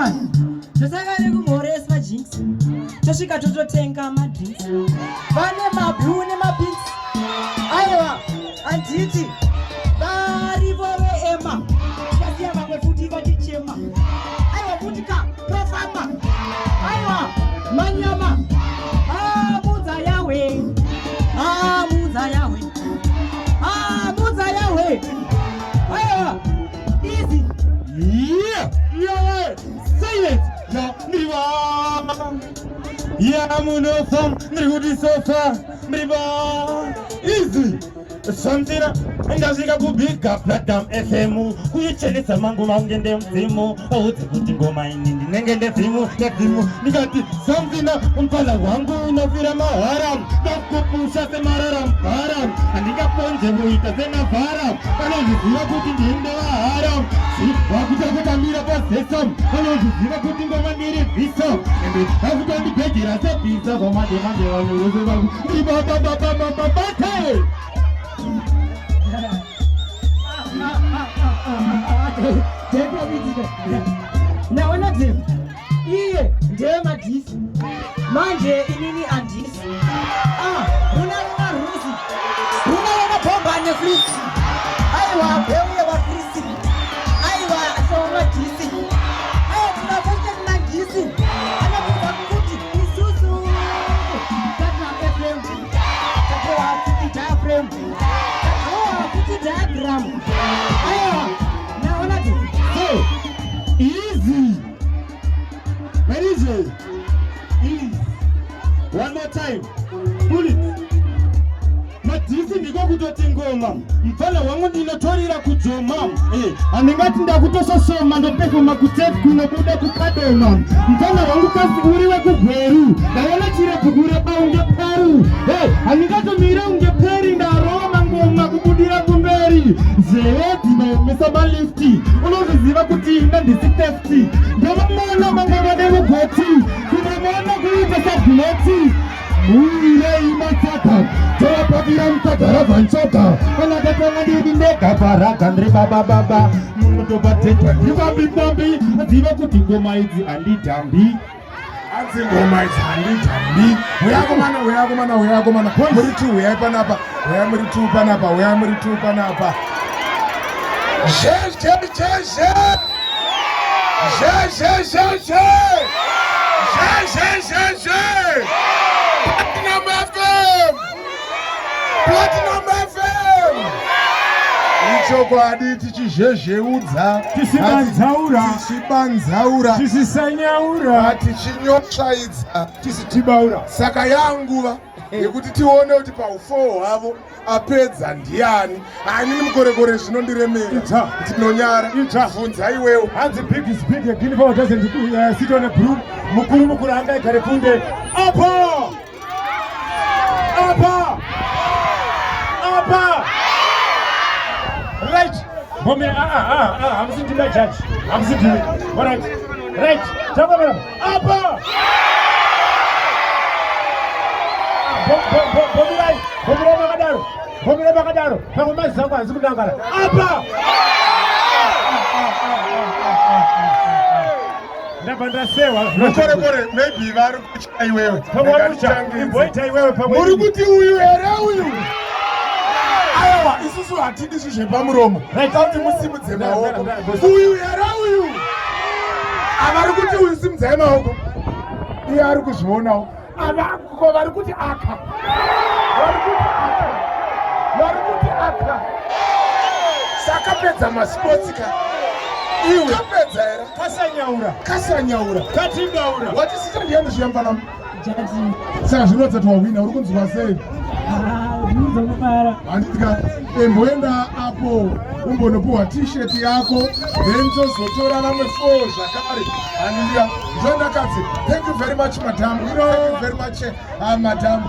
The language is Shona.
man. Tosakale kumores majinx. Toshika tototenga madrinks. Vane mablue nemapinks. Aiwa, anditi. Varivove ema. Kasiya vamwe futi vachichema. Aiwa futika profama. Aiwa manyama. Mudza yawe. Mudza yawe. Mudza yawe. Aiwa. Easy. Yeah, say it. No, Mriba. Yeah, Munofam, Mrigudi Sofa, Mriba. Easy. Something ndazika kubika platinum FM kuyichelesa mangu maungende mzimu auti kuti ngoma inindi nengende zimu nikati something umpala wangu unavira maharam nakupusha semararam haram andikaponje muita sena varam anozviziva kuti ndinde vaharam wakutakutamira pasesam anozviziva kuti ngoma ndiri viso ende akutandibhejera sebhisa vamademande vanhu vose vangu ibabababababate. Naona Tim, iye ndiye madisi manje inini andisi unaona rusi unaona bomba neflisi aiwa beuye wafrisi aiwa asoma disi aiwa tunavuja na disi anavuja kuti isusu kata FM katoa kuti diaphragm katoa kuti diagram aiwa naona Tim. So easy. Where is it? Easy. One more time. Pull it. Madisi ndiko kutoti ngoma. Mfana wangu ndinotorira kujoma. Andingati ndakutososoma ndopefuma kutefu kunobuda kukadoma. Mfana wangu kasi uriwe kugweru. Ndayona chire kugure pa unge peru. Andingato mire unge peri ndaroma ngoma kubudira kumberi. Zeti na mesama lifti. Unoziziva kuti ina ndisi testi. Ndamamona mangama demu goti. Kudamona kuita sabineti. Muire imataka. Toa papira mtakara vanchoka. Wanakatanga ndibindeka paraka ndri baba. Munotobateka ndibambi. Aziva kuti ngoma idzi andidambi. Anzi ngoma idzi handidambi. Uyakomana. Muri tu uyai panapa. Muri tu panapa. Je. Platinum FM. Ichokwadi tichizhezheudza, tichibanzaura, Tisisanyaura. tichinyotsaidza, Tisitibaura. saka yanguva yekuti tione kuti paufoo hwavo apedza ndiani. Ani mukorekore zvinondiremera tinonyara bvunza iwewe. Hanzi big is big again for doesn't sit on a broom. Mukuru anga igare funde. Apa! Right. Mommy, I'm sitting by judge. I'm sitting. All right. Right. Talk about Apa! Bomira Bakadaro. Pako mazangwa zikudangala. Apa! Ndabandasewa. Mukorekore maybe vari kutya iwewe. Imboita iwewe pamwe. Muri kuti uyu here uyu. Aiwa, isusu hatidi zvepamuromo. Kuti musimudze maoko. Uyu here uyu. Avari kuti uyu simudzai maoko. Iye ari kuzvionawo. Avako vari kuti aka. Saka pedza masportsika. Iwe kapedza here. Kasanyaura. Katingaura. Watisita ndiani zviyamfana. Jadi Saka zvinodza twawina uri kunzwa sei? Handika emboenda apo umbonopuhwa t-shirt yako then tozotora vamwe 4 zvakare. Handika zvondakadzi. Thank you very much madam. Thank you very much madam.